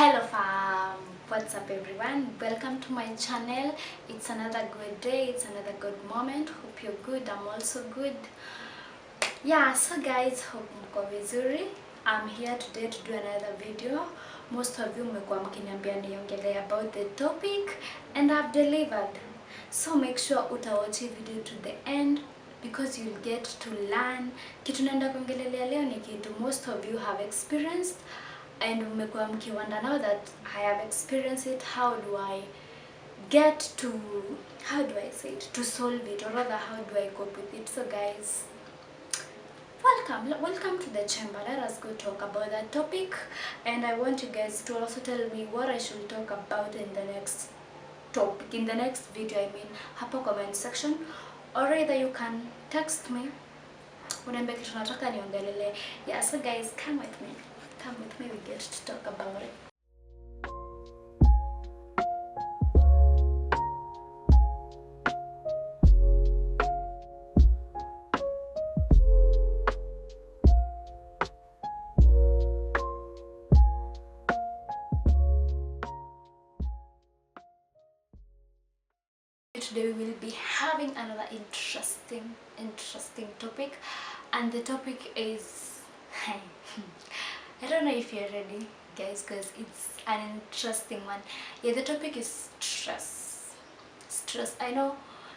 Hello fam, what's up everyone? Welcome to my channel. It's another good day, it's another good moment. Hope you're good, I'm also good. Yeah, so guys, hope mko vizuri. I'm here today to do another video. Most of you mmekuwa mkiniambia niongelee about the topic and I've delivered. So make sure utawatch video to the end because you'll get to learn. Kitu naenda kuongelelea leo ni kitu most of you have experienced and mmekuwa mkiwanda now that I have experienced it. How do I say it, to solve it, or rather how do I cope with it? So guys, welcome to the chamber. Let us go talk about that topic, and I want you guys to also tell me what I should talk about in the next topic, in the next video, I mean hapo comment section, or either you can text me uniambie kitu nataka niongelele. Yeah, so guys, come with me, we get to talk about it. Today we will be having another interesting topic, and the topic is I don't know if you're ready guys, because it's an interesting one. Yeah, the topic is stress. I know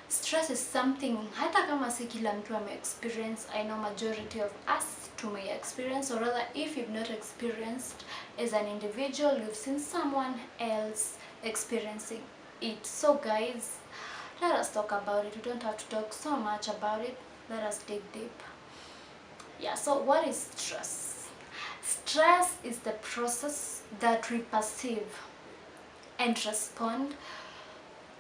stress is something hata kama si kila mtu ame experience. I know majority of us may experience, or rather if you've not experienced as an individual, you've seen someone else experiencing it. So guys, let us talk about it. We don't have to talk so much about it. Let us dig deep. Yeah, so what is stress? Stress is the process that we perceive and respond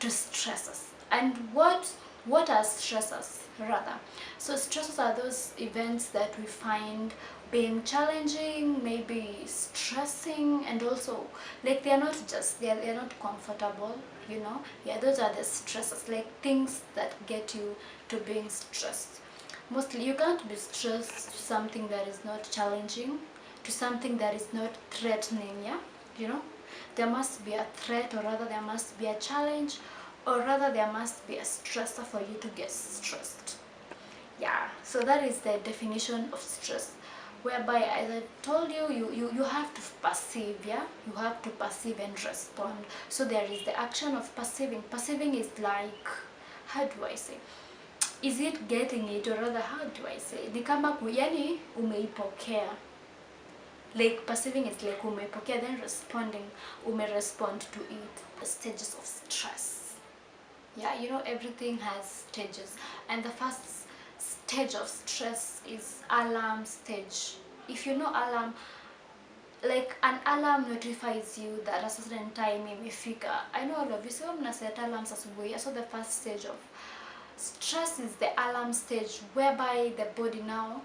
to stresses. And what are stresses rather? So stresses are those events that we find being challenging, maybe stressing, and also like they're not comfortable, you know. Yeah, those are the stresses, like things that get you to being stressed. Mostly you can't be stressed to something that is not challenging, to something that is not threatening. Yeah, you know, there must be a threat, or rather there must be a challenge, or rather there must be a stressor for you to get stressed. Yeah, so that is the definition of stress, whereby, as I told you, you have to perceive. Yeah, you have to perceive and respond. So there is the action of perceiving. Perceiving is like, how do I say, is it getting it, or rather how do I say, ni kama yani umeipokea. Like perceiving is like umeipokea, then responding, respond to it. The stages of stress. Yeah, you know, everything has stages, and the first stage of stress is alarm stage. If you know alarm, like an alarm notifies you that a certain time imefika. I know all of you, so mna set alarms asubuhi. So the first stage of stress is the alarm stage, whereby the body now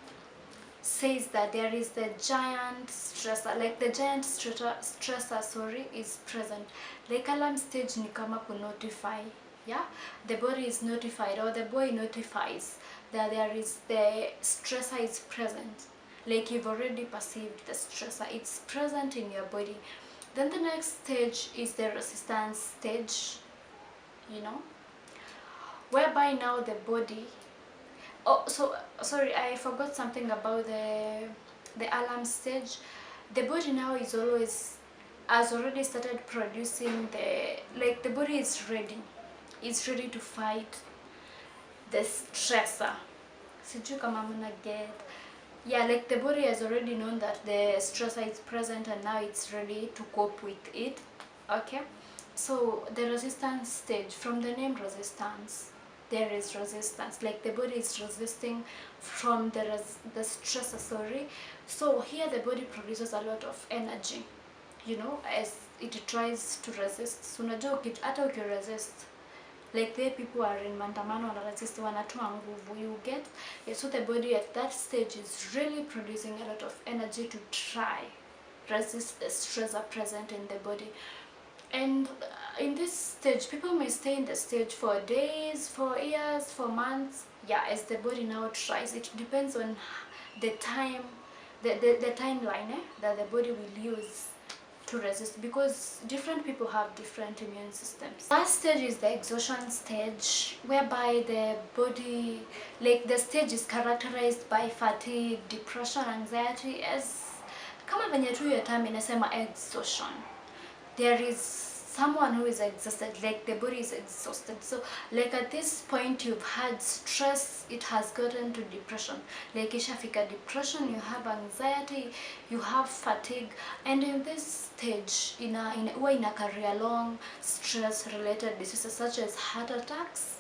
says that there is the giant stressor, like the giant stressor is present. Like alarm stage ni kama ku notify. Yeah, the body is notified, or the body notifies that there is the stressor is present. Like you've already perceived the stressor, it's present in your body. Then the next stage is the resistance stage, you know, whereby now the body, oh, so sorry, I forgot something about the alarm stage. The body now has already started producing the body is ready. It's ready to fight the stressor. Sijui kama mna get. Yeah, like the body has already known that the stressor is present, and now it's ready to cope with it. Okay, so the resistance stage, from the name resistance, there is resistance, like the body is resisting from the stressor. So here the body produces a lot of energy, you know, as it tries to resist. So unajua hata ukiresist, like the people are in maandamano wana resist, wanatoa nguvu, you get. Yeah, so the body at that stage is really producing a lot of energy to try resist the stressor present in the body. And in this stage, people may stay in the stage for days, for years, for months. Yeah, as the body now tries. It depends on the time, the timeline that the body will use to resist, because different people have different immune systems. Last stage is the exhaustion stage, whereby the body, like the stage is characterized by fatigue, depression, anxiety, as kama venye tu hiyo term inasema exhaustion. There is someone who is exhausted, like the body is exhausted. So like at this point you've had stress, it has gotten to depression. Like ishafika depression, you have anxiety, you have fatigue, and in this stage in a carry along stress related diseases such as heart attacks,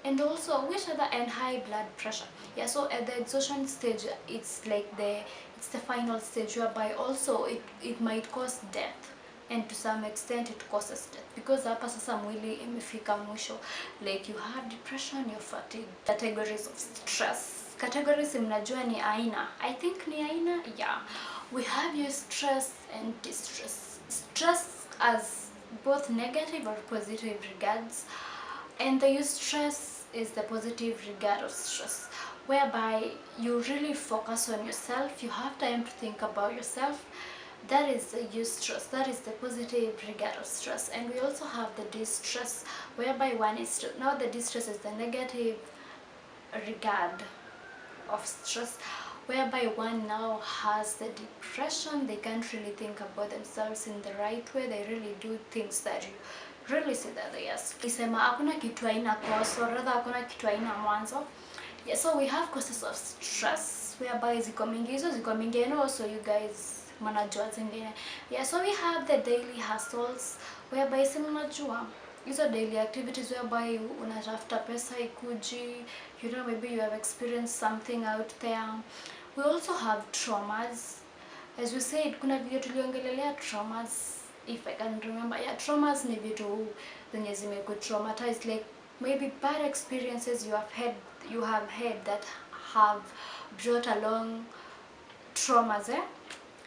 and also and high blood pressure. Yeah, so at the exhaustion stage, it's like it's the final stage, whereby also it might cause death, and to some extent it causes death, because hapa sasa mwili imefika mwisho. Like you have depression, you're fatigued. Categories of stress. Categories mnajua ni aina. I think ni aina. Yeah, we have eustress and distress. Stress as both negative or positive regards, and the eustress is the positive regard of stress, whereby you really focus on yourself, you have time to think about yourself. That is the eustress, that is the positive regard of stress. And we also have the distress, whereby one is now the distress is the negative regard of stress, whereby one now has the depression. They can't really think about themselves in the right way. They really do things that you really see that they are. Isema hakuna kitu haina cause, or rather hakuna kitu haina mwanzo. Yeah, so we have causes of stress, whereby ziko mingi, hizo ziko mingi, and also you guys manajua zingine. Yeah, so we have the daily hustles, whereby si mnajua hizo daily activities, whereby unatafuta pesa ikuji, you know, maybe you have experienced something out there. We also have traumas. As we said, kuna video tuliongelelea traumas, if I can remember. Yeah, traumas ni vitu zenye zimekutraumatize, like maybe bad experiences you have had that have brought along traumas, eh?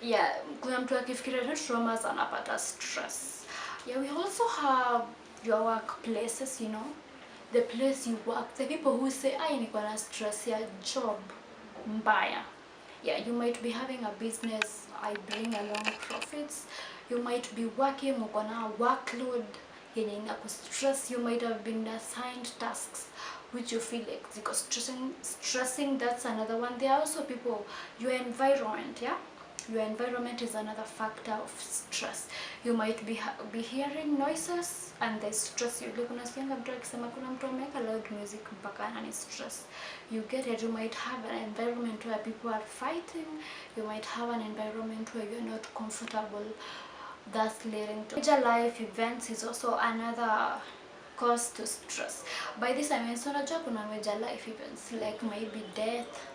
Yeah, kuna mtu akifikiria tu traumas anapata stress. Yeah, we also have your workplaces, you know, the place you work, the people who say, I niko na stress ya job mbaya. Yeah, you might be having a business, I bring along profits. You might be working, uko na workload yenye inakustress. You might have been assigned tasks which you feel like ziko stressing. That's another one. There are also people, your environment, yeah? Your environment is another factor of stress. You might be hearing noises and they stress you. Like unasikianga mtu akisema kuna mtu ameweka loud music mpaka anani stress. You get it. You might have an environment where people are fighting. You might have an environment where you're not comfortable. That's leading to major life events is also another cause to stress. By this I mean, so najua kuna major life events like maybe death.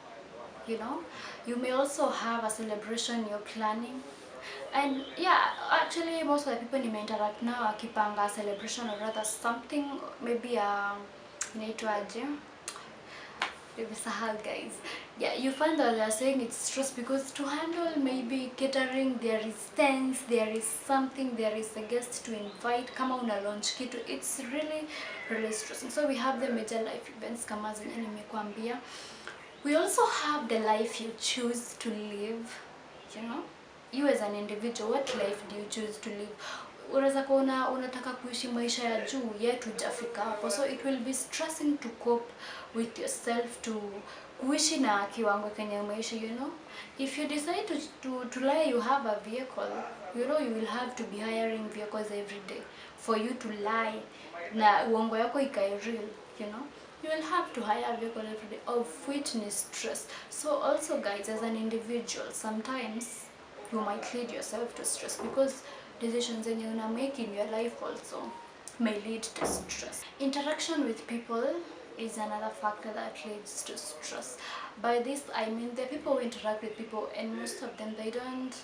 You know, you may also have a celebration you're planning, and yeah, actually most of the people you may interact now akipanga celebration, or rather something, maybe inaitwaje, guys. Yeah, you find that they're saying it's stress because to handle maybe catering, there is tents, there is something, there is a guest to invite, kama una launch kitu, it's really stressing. So we have the major life events kama zenye nimekuambia. We also have the life you choose to live, you know, you as an individual, what life do you choose to live? Unaweza kuona unataka kuishi maisha ya juu, yet hujafika hapo, so it will be stressing to cope with yourself, to kuishi na kiwango kenye maisha, you know. If you decide to lie, you have a vehicle, you know, you will have to be hiring vehicles every day for you to lie na uongo yako ikae real, you know. You will have to hire a vehicle every day, of which is stress. So also guys, as an individual, sometimes you might lead yourself to stress, because decisions that you make in your life also may lead to stress. Interaction with people is another factor that leads to stress. By this I mean the people who interact with people, and most of them, they don't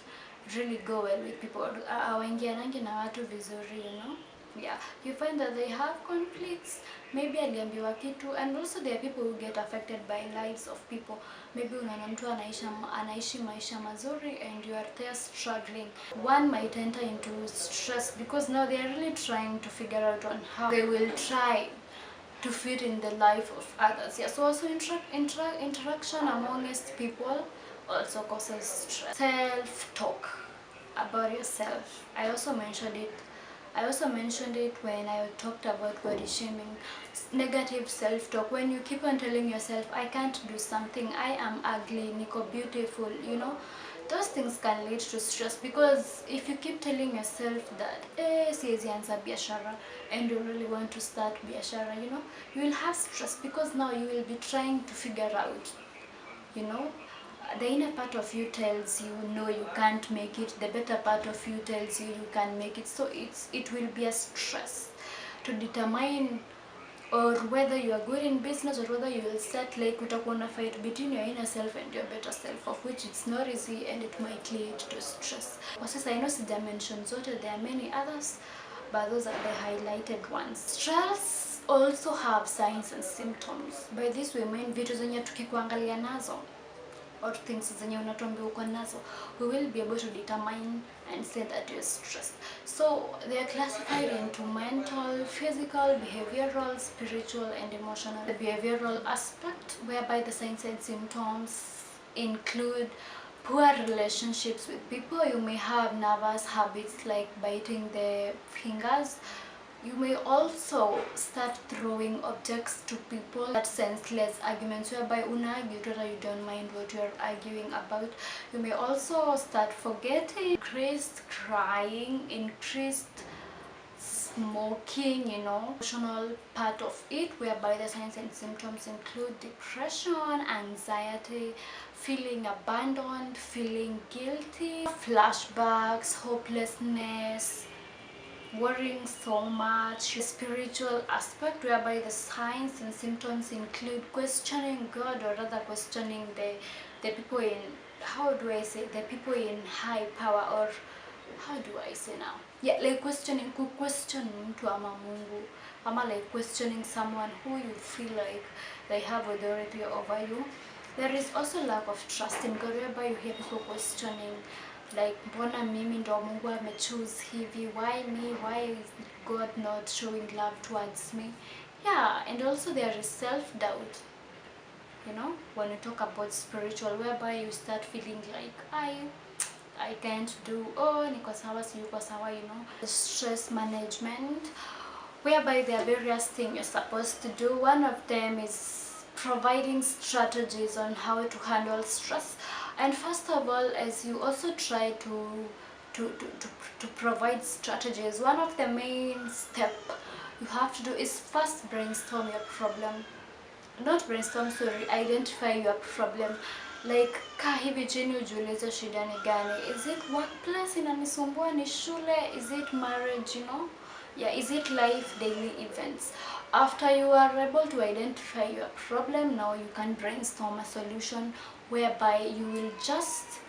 really go well with people. Hawaingianangi na watu vizuri, you know. Yeah, you find that they have conflicts, maybe aliambiwa kitu, and also there are people who get affected by lives of people. Maybe unaona mtu anaishi maisha mazuri and you are there struggling. One might enter into stress because now they are really trying to figure out on how they will try to fit in the life of others. Yeah, so also interaction amongst people also causes stress. Self-talk. about yourself. I also mentioned it when I talked about body shaming. Negative self-talk. When you keep on telling yourself, I can't do something, I am ugly, niko beautiful, those things can lead to stress, because if you keep telling yourself that siwezi anza biashara, and you really want to start biashara, you will have stress, because now you will be trying to figure out, you know the inner part of you tells you no, you can't make it. The better part of you tells you you can make it. So it will be a stress to determine or whether you are good in business, or whether you will start like utakuwa na fight between your inner self and your better self, of which it's not easy, and it might lead to stress. Kwa sasa I know sija mention zote, there are many others, but those are the highlighted ones. Stress also have signs and symptoms. By this we mean vitu zenye tukikuangalia nazo, or things zenye unatuambia uko nazo, we will be able to determine and say that you're stressed. So they are classified into mental, physical, behavioral, spiritual, and emotional. The behavioral aspect, whereby the signs and symptoms include poor relationships with people. You may have nervous habits like biting the fingers. You may also start throwing objects to people. That senseless arguments whereby argue whether you don't mind what you're arguing about. You may also start forgetting, increased crying, increased smoking, emotional part of it, whereby the signs and symptoms include depression, anxiety, feeling abandoned, feeling guilty, flashbacks, hopelessness, worrying so much. Spiritual aspect, whereby the signs and symptoms include questioning God, or rather questioning the people in, how do I say, the people in high power, or how do I say now, yeah, like questioning mtu ama Mungu, ama like questioning someone who you feel like they have authority over you. There is also lack of trust in God, whereby you hear people questioning like, mbona mimi ndo Mungu amechoose hivi, why me, why is God not showing love towards me? Yeah, and also there is self-doubt, when you talk about spiritual, whereby you start feeling like I can't do, niko sawa, siyuko sawa, Stress management, whereby there are various things you're supposed to do. One of them is providing strategies on how to handle stress. And first of all, as you also try to provide strategies, one of the main step you have to do is first brainstorm your problem. Not brainstorm, sorry, identify your problem. Like, kaa hivi chini ujiulize shida ni gani. Is it workplace inanisumbua, ni shule? Is it marriage, Yeah, is it life, daily events? After you are able to identify your problem, now you can brainstorm a solution, whereby you will just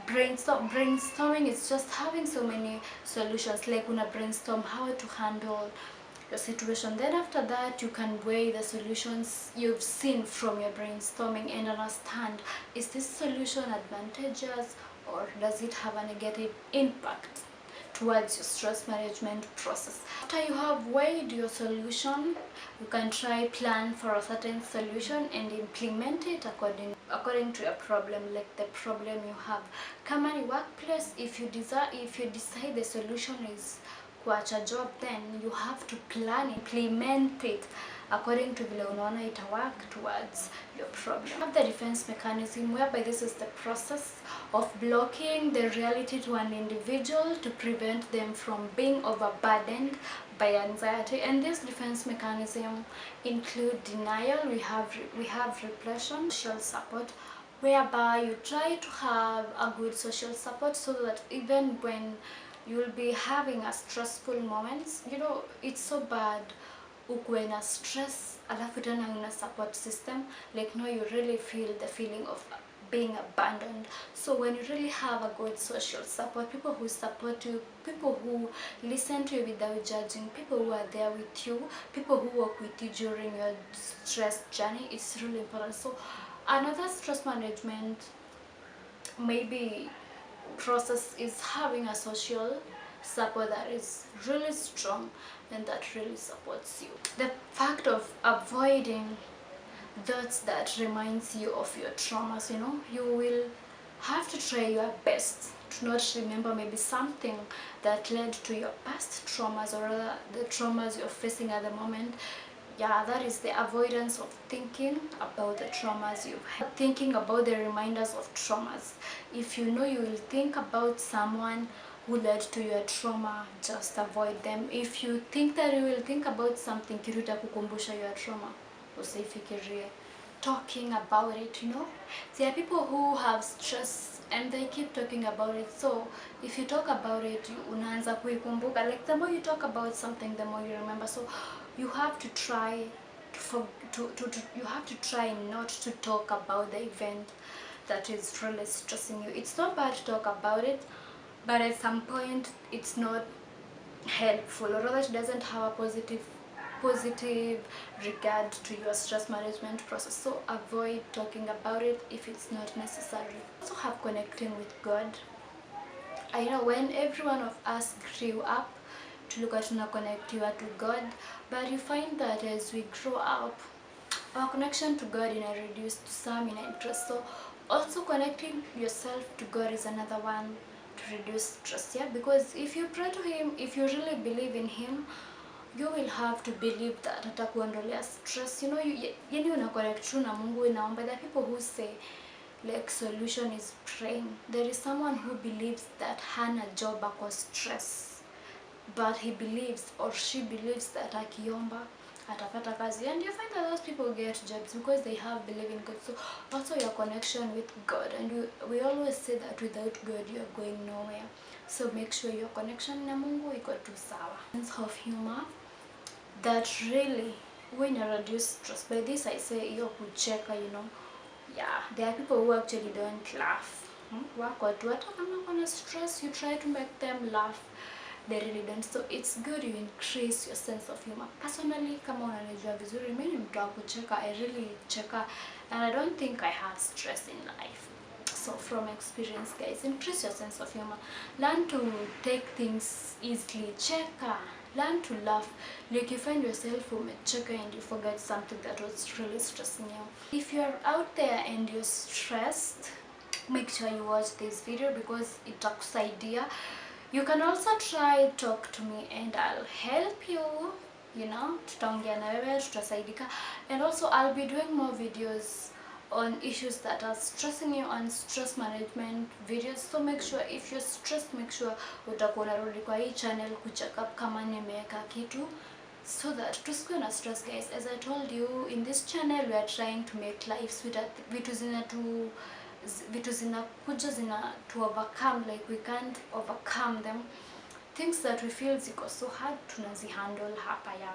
brainstorm. Brainstorming is just having so many solutions, like una brainstorm how to handle your situation. Then after that, you can weigh the solutions you've seen from your brainstorming and understand, is this solution advantageous, or does it have a negative impact towards your stress management process. After you have weighed your solution, you can try plan for a certain solution and implement it according to your problem, like the problem you have. Kama ni workplace, if you decide the solution is kuacha job, then you have to plan, implement it according to vile unaona ita work towards your problem. You have the defense mechanism, whereby this is the process of blocking the reality to an individual to prevent them from being overburdened by anxiety. And this defense mechanism include denial, we have repression, social support, whereby you try to have a good social support, so that even when you will be having a stressful moments, it's so bad ukuwe na stress alafu tena una support system, like no, you really feel the feeling of being abandoned. So when you really have a good social support, people who support you, people who listen to you without judging, people who are there with you, people who work with you during your stress journey, it's really important. So another stress management maybe process is having a social support that is really strong and that really supports you. The fact of avoiding thoughts that reminds you of your traumas, you will have to try your best to not remember maybe something that led to your past traumas, or rather the traumas you're facing at the moment. Yeah, that is the avoidance of thinking about the traumas you've had. Thinking about the reminders of traumas. If you know you will think about someone who led to your trauma, just avoid them. If you think that you will think about something kiruta kukumbusha your trauma, usifikirie. Talking about it, you know, there are people who have stress and they keep talking about it. So if you talk about it, unaanza kuikumbuka. Like the more you talk about something, the more you remember. So you have to try you have to try not to talk about the event that is really stressing you. It's not bad to talk about it, but at some point it's not helpful, or rather it doesn't have a positive regard to your stress management process. So avoid talking about it if it's not necessary. Also have connecting with God. I know when every one of us grew up, tulikuwa tunaconnectiwa to God, but you find that as we grow up, our connection to God is reduced to some in interest. So also connecting yourself to God is another one to reduce stress. Yeah, because if you pray to Him, if you really believe in Him, you will have to believe that atakuondolea stress. You know, yani una connect tu na Mungu inaomba. There are people who say like solution is praying. There is someone who believes that hana job ako stress, but he believes or she believes that akiomba atapata kazi, and you find that those people get jobs because they have belief in God. So also your connection with God, and we always say that without God you are going nowhere. So make sure your connection na Mungu iko tu sawa. Sense of humor that really when you reduce stress. By this I say hiyo kucheka, you know. Yeah, there are people who actually don't laugh. Wako tu hata kama kuna stress, you try to make them laugh. They really don't. So it's good you increase your sense of humor. Personally, kama unanijua vizuri, mimi ni mtu wa kucheka. I really cheka, and I don't think I have stress in life. So from experience, guys, increase your sense of humor. Learn to take things easily. Cheka. Learn to laugh. Like you find yourself umecheka and you forget something that was really stressing you. If you're out there and you're stressed, make sure you watch this video because it itakusaidia. You can also try talk to me and I'll help you, you know, tutaongea na wewe, tutasaidika. And also I'll be doing more videos on issues that are stressing you, on stress management videos. So make sure if you're stressed, make sure utakuwa unarudi kwa hii channel kucheck up kama nimeweka kitu, so that tusikuwe na stress, guys. As I told you, in this channel we are trying to make life sweeter. Vitu zinakuja to overcome, like we can't overcome them. Things that we feel ziko so hard, tunazihandle hapa ya.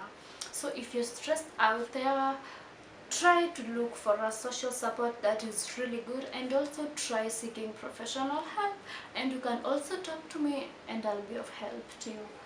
So if you're stressed out there, try to look for a social support that is really good, and also try seeking professional help. And you can also talk to me and I'll be of help to you.